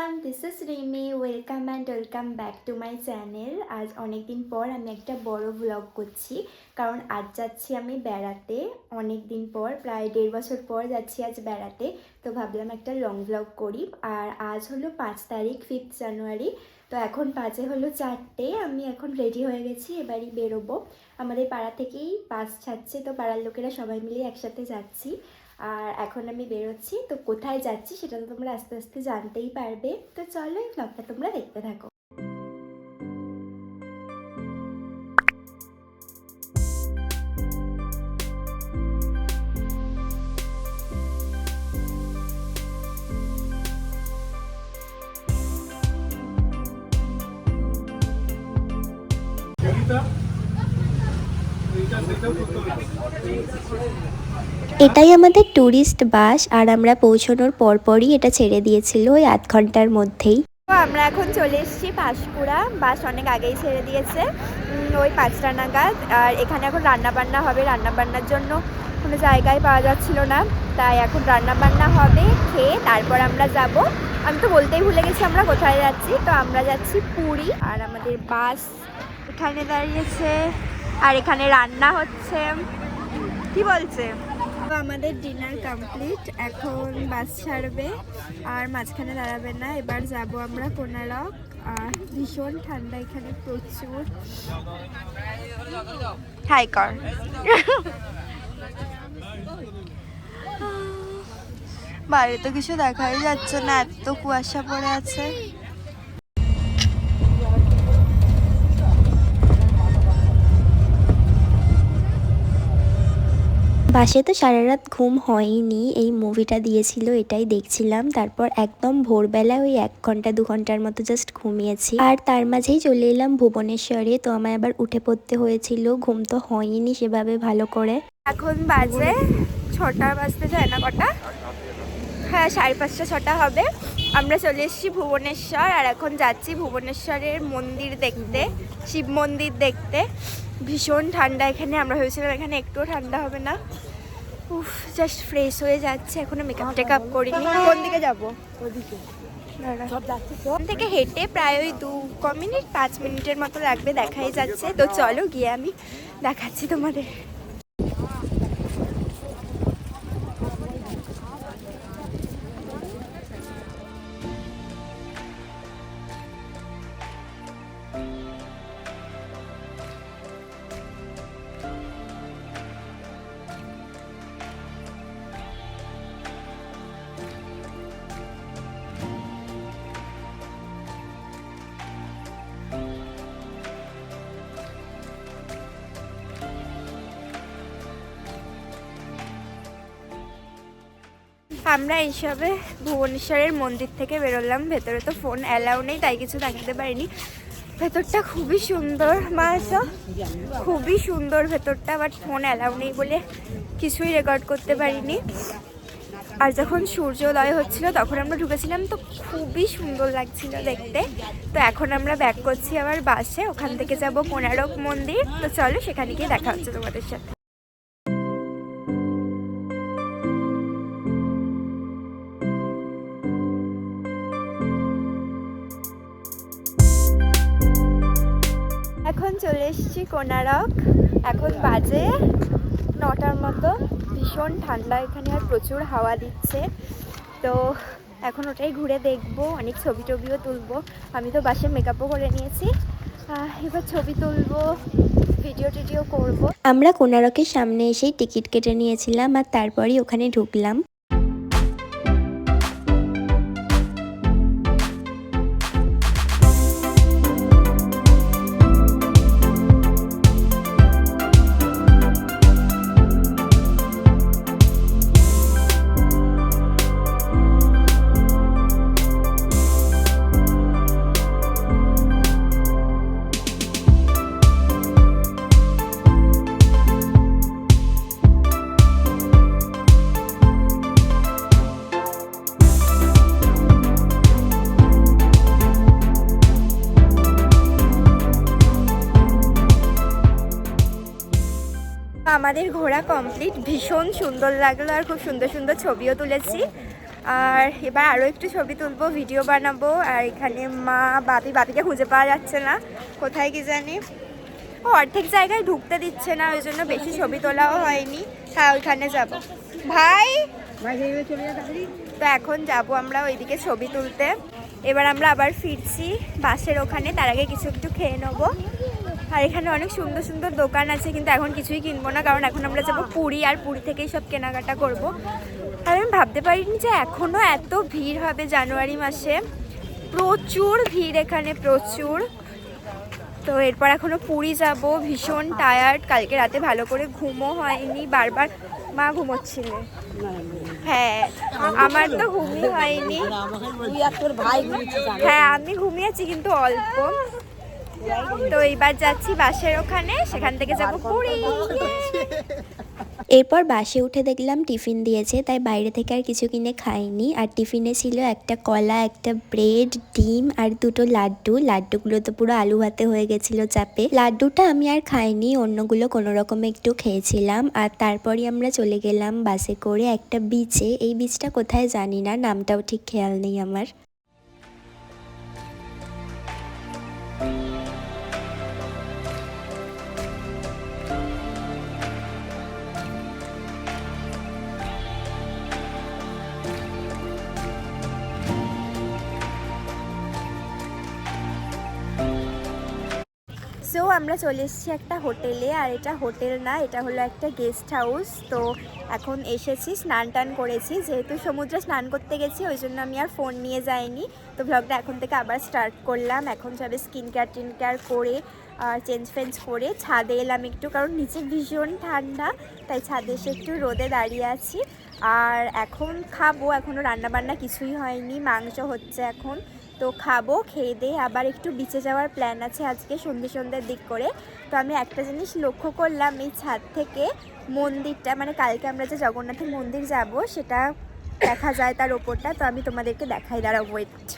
everyone, this is Rimi. Welcome and welcome back to my channel. আজ অনেক দিন পর আমি একটা বড় ব্লগ করছি কারণ আজ যাচ্ছি আমি বেড়াতে। অনেক দিন পর, প্রায় 1.5 বছর পর যাচ্ছি আজ বেড়াতে। তো ভাবলাম একটা লং ব্লগ করি। আর আজ হলো 5 তারিখ, 5 জানুয়ারি। তো এখন বাজে হলো 4টে। আমি এখন রেডি হয়ে গেছি, এবারই বেরোবো। আমাদের পাড়া থেকেই বাস ছাড়ছে, তো পাড়ার লোকেরা সবাই মিলে একসাথে যাচ্ছি। আর এখন আমি বেরোচ্ছি। তো কোথায় যাচ্ছি সেটা তো তোমরা আস্তে আস্তে জানতেই পারবে। তো চলো এই ব্লগটা তোমরা দেখতে থাকো। এটাই আমাদের ট্যুরিস্ট বাস, আর আমরা পৌঁছানোর পরপরই এটা ছেড়ে দিয়েছিল ওই আধ ঘন্টার মধ্যেই। তো আমরা এখন চলে এসেছি পাঁশকুড়া। বাস অনেক আগেই ছেড়ে দিয়েছে, ওই 5টা নাগাদ। আর এখানে এখন রান্নাবান্না হবে। রান্নাবান্নার জন্য কোনো জায়গায় পাওয়া যাচ্ছিল না, তাই এখন রান্নাবান্না হবে, খেয়ে তারপর আমরা যাব। আমি তো বলতেই ভুলে গেছি আমরা কোথায় যাচ্ছি। তো আমরা যাচ্ছি পুরী। আর আমাদের বাস এখানে দাঁড়িয়েছে, আর এখানে রান্না হচ্ছে। কি বলছে? তো আমাদের ডিনার কমপ্লিট, এখন বাস ছাড়বে আর মাঝখানে দাঁড়াবে না। এবার যাব আমরা কোনারক। আর ভীষণ ঠান্ডা এখানে, প্রচুর। হাই কর। বাইরে তো কিছু দেখাই যাচ্ছে না, এত কুয়াশা পড়ে আছে। বাসে তো সারা রাত ঘুম হয়নি, এই মুভিটা দিয়েছিল এটাই দেখছিলাম। তারপর একদম ভোরবেলা ওই 1 ঘন্টা 2 ঘন্টার মতো জাস্ট ঘুমিয়েছি। আর তার মাঝেই চলে এলাম ভুবনেশ্বরে। তো আমায় আবার উঠে পড়তে হয়েছিল, ঘুম তো হয়নি সেভাবে ভালো করে। এখন বাজে 6টা বাজতে যায় না, কটা? হ্যাঁ, 5:30 6টা হবে। আমরা চলে এসেছি ভুবনেশ্বর, আর এখন যাচ্ছি ভুবনেশ্বরের মন্দির দেখতে, শিব মন্দির দেখতে। ভীষণ ঠান্ডা এখানে। আমরা ভেবেছিলাম এখানে একটুও ঠান্ডা হবে না। উফ, জাস্ট ফ্রেশ হয়ে যাচ্ছে, এখনো মেকআপ টেকআপ করিনি। কোন দিকে যাবো? ওদিকে থেকে হেঁটে প্রায় ওই 5 মিনিটের মতো লাগবে, দেখাই যাচ্ছে। তো চলো গিয়ে আমি দেখাচ্ছি তোমাদের। আমরা এইসবে ভুবনেশ্বরের মন্দির থেকে বেরোলাম। ভেতরে তো ফোন অ্যালাউ নেই, তাই কিছু দেখাতে পারিনি। ভেতরটা খুবই সুন্দর, মাসা খুবই সুন্দর ভেতরটা, বাট ফোন অ্যালাউ নেই বলে কিছুই রেকর্ড করতে পারিনি। আর যখন সূর্যোদয় হচ্ছিল তখন আমরা ঢুকেছিলাম, তো খুবই সুন্দর লাগছিল দেখতে। তো এখন আমরা ব্যাক করছি আবার বাসে, ওখান থেকে যাব কোনারক মন্দির। তো চলো সেখানে গিয়ে দেখা হচ্ছে তোমাদের সাথে। এখন চলে এসেছি কোনারক। এখন বাজে 9টার মতো। ভীষণ ঠান্ডা এখানে, আর প্রচুর হাওয়া দিচ্ছে। তো এখন ওটাই ঘুরে দেখবো, অনেক ছবি টবিও তুলবো। আমি তো বাসে মেকআপও করে নিয়েছি, এবার ছবি তুলবো, ভিডিও টিডিও করবো। আমরা কোনারকের সামনে এসেই টিকিট কেটে নিয়েছিলাম, আর তারপরই ওখানে ঢুকলাম। আমাদের ঘোরা কমপ্লিট, ভীষণ সুন্দর লাগলো, আর খুব সুন্দর সুন্দর ছবিও তুলেছি। আর এবার আরও একটু ছবি তুলবো, ভিডিও বানাবো। আর এখানে মা, বাপিকে খুঁজে পাওয়া যাচ্ছে না, কোথায় কি জানি। ও অর্ধেক জায়গায় ঢুকতে দিচ্ছে না, ওই জন্য বেশি ছবি তোলাও হয়নি। হ্যাঁ ওইখানে যাব ভাই। তো এখন যাব আমরা ওইদিকে ছবি তুলতে। এবার আমরা আবার ফিরছি বাসের ওখানে, তার আগে কিছু একটু খেয়ে নেবো। আর এখানে অনেক সুন্দর সুন্দর দোকান আছে, কিন্তু এখন কিছুই কিনবো না, কারণ এখন আমরা যাবো পুরী, আর পুরী থেকেই সব কেনাকাটা করব। আর আমি ভাবতে পারিনি যে এখনও এত ভিড় হবে জানুয়ারি মাসে, প্রচুর ভিড় এখানে, প্রচুর। তো এরপর এখনো পুরী যাব, ভীষণ টায়ার্ড, কালকে রাতে ভালো করে ঘুমও হয়নি, বারবার মা ঘুমোচ্ছিলে। হ্যাঁ আমার তো ঘুমই হয়নি। হ্যাঁ আমি ঘুমিয়েছি কিন্তু অল্প। তো এইবার যাচ্ছি বাসের ওখানে, সেখান থেকে যাব পুরী। এরপর বাসে উঠে দেখলাম টিফিন দিয়েছে, তাই বাইরে থেকে আর কিছু কিনে খাইনি। আর টিফিনে ছিল একটা কলা, একটা ব্রেড, ডিম আর দুটো লাড্ডু। লাড্ডুগুলো তো পুরো আলু ভাতে হয়ে গেছিল চাপে। লাড্ডুটা আমি আর খাইনি, অন্যগুলো কোনো রকমে একটু খেয়েছিলাম। আর তারপরই আমরা চলে গেলাম বাসে করে একটা বিচে। এই বিচটা কোথায় জানি না, নামটাও ঠিক খেয়াল নেই আমার। সো আমরা চলে এসেছি একটা হোটেলে, আর এটা হোটেল না, এটা হলো একটা গেস্ট হাউস। তো এখন এসেছি, স্নান টান করেছি, যেহেতু সমুদ্রে স্নান করতে গেছি ওই জন্য আমি আর ফোন নিয়ে যাইনি। তো ব্লগটা এখন থেকে আবার স্টার্ট করলাম। এখন সবে স্কিন কেয়ার করে চেঞ্জ ফেঞ্জ করে ছাদে এলাম একটু, কারণ নিচে ভীষণ ঠান্ডা, তাই ছাদে এসে একটু রোদে দাঁড়িয়ে আছি। আর এখন খাবো, এখনও রান্নাবান্না কিছুই হয়নি, মাংস হচ্ছে এখন। তো খাবো, খেয়ে দিয়ে আবার একটু বিচে যাওয়ার প্ল্যান আছে আজকে সন্ধ্যের দিক করে। তো আমি একটা জিনিস লক্ষ্য করলাম, এই ছাদ থেকে মন্দিরটা, মানে কালকে আমরা যে জগন্নাথের মন্দির যাব সেটা দেখা যায় তার ওপরটা। তো আমি তোমাদেরকে দেখাই, দাঁড়াও ওয়েট।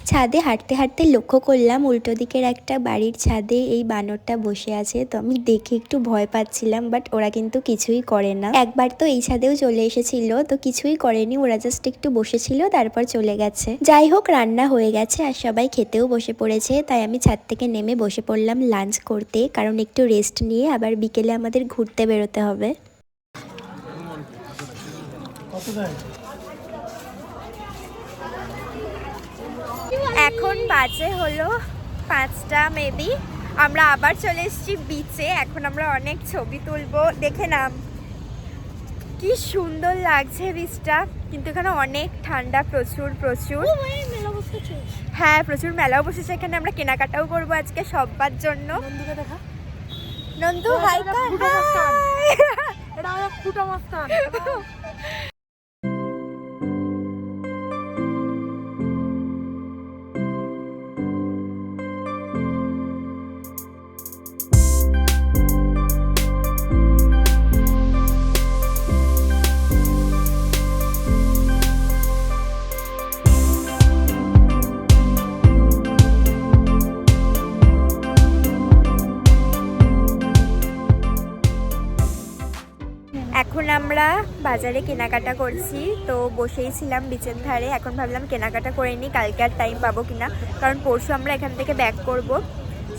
ছাদে হাঁটতে হাঁটতে লক্ষ্য করলাম উল্টো দিকের একটা বাড়ির ছাদে এই বানরটা বসে আছে। তো আমি দেখে একটু ভয় পাচ্ছিলাম, বাট ওরা কিন্তু কিছুই করে না। একবার তো এই ছাদেও চলে এসেছিল, তো কিছুই করেনি, ওরা জাস্ট একটু বসেছিল, তারপর চলে গেছে। যাই হোক, রান্না হয়ে গেছে আর সবাই খেতেও বসে পড়েছে, তাই আমি ছাদ থেকে নেমে বসে পড়লাম লাঞ্চ করতে, কারণ একটু রেস্ট নিয়ে আবার বিকেলে আমাদের ঘুরতে বেরোতে হবে। এখন বাজে হলো 5টা মেবি। আমরা আবার চলে এসেছি বিচে, এখন আমরা অনেক ছবি তুলবো। দেখে নাম কি সুন্দর লাগছে বিচটা, কিন্তু এখানে অনেক ঠান্ডা, প্রচুর প্রচুর। হ্যাঁ প্রচুর মেলাও বসেছে এখানে, আমরা কেনাকাটাও করবো আজকে সবার জন্য। নন্দু হাই এখন আমরা বাজারে কেনাকাটা করছি, তো বসেই ছিলাম বিচের ধারে। এখন ভাবলাম কেনাকাটা করে নিই, কালকে আর টাইম পাবো কিনা, কারণ পরশু আমরা এখান থেকে ব্যাক করব।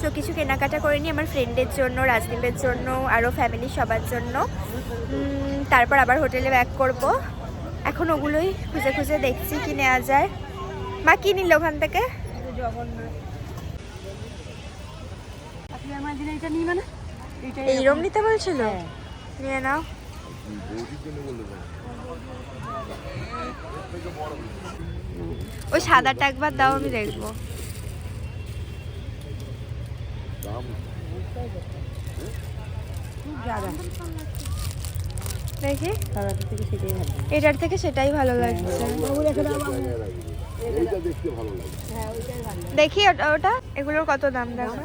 সো কিছু কেনাকাটা করে নিই আমার ফ্রেন্ডের জন্য, রাজদীপের জন্য, আরও ফ্যামিলির সবার জন্য। তারপর আবার হোটেলে ব্যাক করব। এখন ওগুলোই খুঁজে খুঁজে দেখছি কি নেওয়া যায়। মা কি নিল ওখান থেকে? এইরকম নিতে বলছিল, নিয়ে নাও। ওই সাদাটা একবার দাও, আমি দেখবো। দেখি, এটার থেকে সেটাই ভালো লাগছে। দেখি ওটা ওটা, এগুলোর কত দাম দেখো।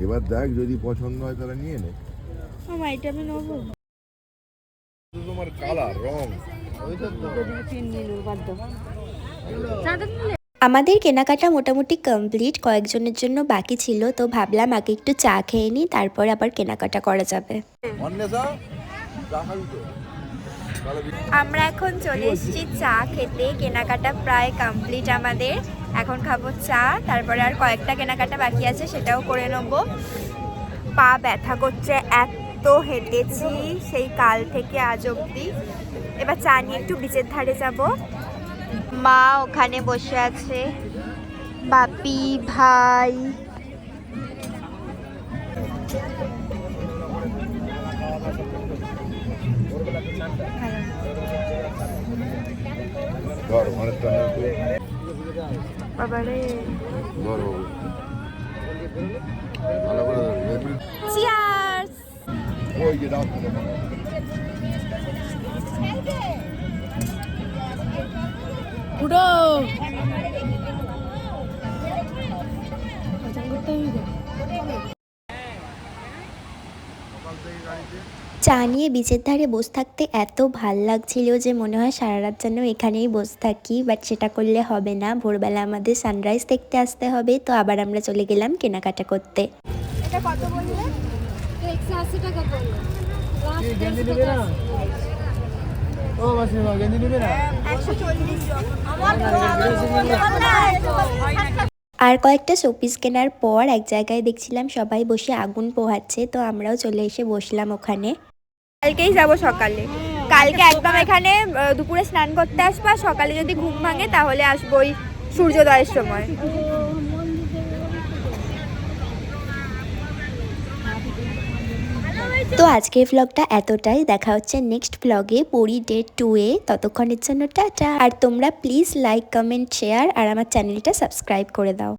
এবার দেখ যদি পছন্দ হয় তাহলে নিয়ে নে। এটা আমি নেবো। তোমার কালার রং আমাদের কেনাকাটা মোটামুটি কমপ্লিট, কয়েকজনের জন্য বাকি ছিল, তো ভাবলাম আগে একটু চা খেয়ে নিই, তারপর আবার কেনাকাটা করা যাবে। আমরা এখন চলে এসেছি চা খেতে, কেনাকাটা প্রায় কমপ্লিট আমাদের। এখন খাবো চা, তারপরে আর কয়েকটা কেনাকাটা বাকি আছে, সেটাও করে নেবো। পা ব্যথা করছে, এত হেঁটেছি সেই কাল থেকে আজ অবধি। এবার চা নিয়ে একটু বিচের ধারে যাব। মা ওখানে বসে আছে, বাপি, ভাই। ধর অনেকটা বাবারে, ধর ভালো করে ধর। চিয়ার্স। ওই যে ডাক চা নিয়ে বিচের ধারে বসে থাকতে এত ভাল লাগছিল যে মনে হয় সারা রাত যেন এখানেই বসে থাকি, বাট সেটা করলে হবে না, ভোরবেলা আমাদের সানরাইজ দেখতে আসতে হবে। তো আবার আমরা চলে গেলাম কেনাকাটা করতে। এটা কত বললে? 180 টাকা পড়লো। গেঞ্জি নেবে না? ও মাসিমা গেঞ্জি নেবে না? 140 আর কয়েকটা শোপিস কেনার পর এক জায়গায় দেখছিলাম সবাই বসে আগুন পোহাচ্ছে, তো আমরাও চলে এসে বসলাম ওখানে। কালকেই যাব সকালে। কালকে একদম এখানে দুপুরে স্নান করতে আসবো, আর সকালে যদি ঘুম ভাঙে তাহলে আসবো ওই সূর্যোদয়ের সময়। তো আজকের ভ্লগটা এতটাই, দেখা হচ্ছে নেক্সট ভ্লগে পরি ডে 2-এ। ততক্ষণের জন্য টাটা। আর তোমরা প্লিজ লাইক, কমেন্ট, শেয়ার আর আমার চ্যানেলটা সাবস্ক্রাইব করে দাও।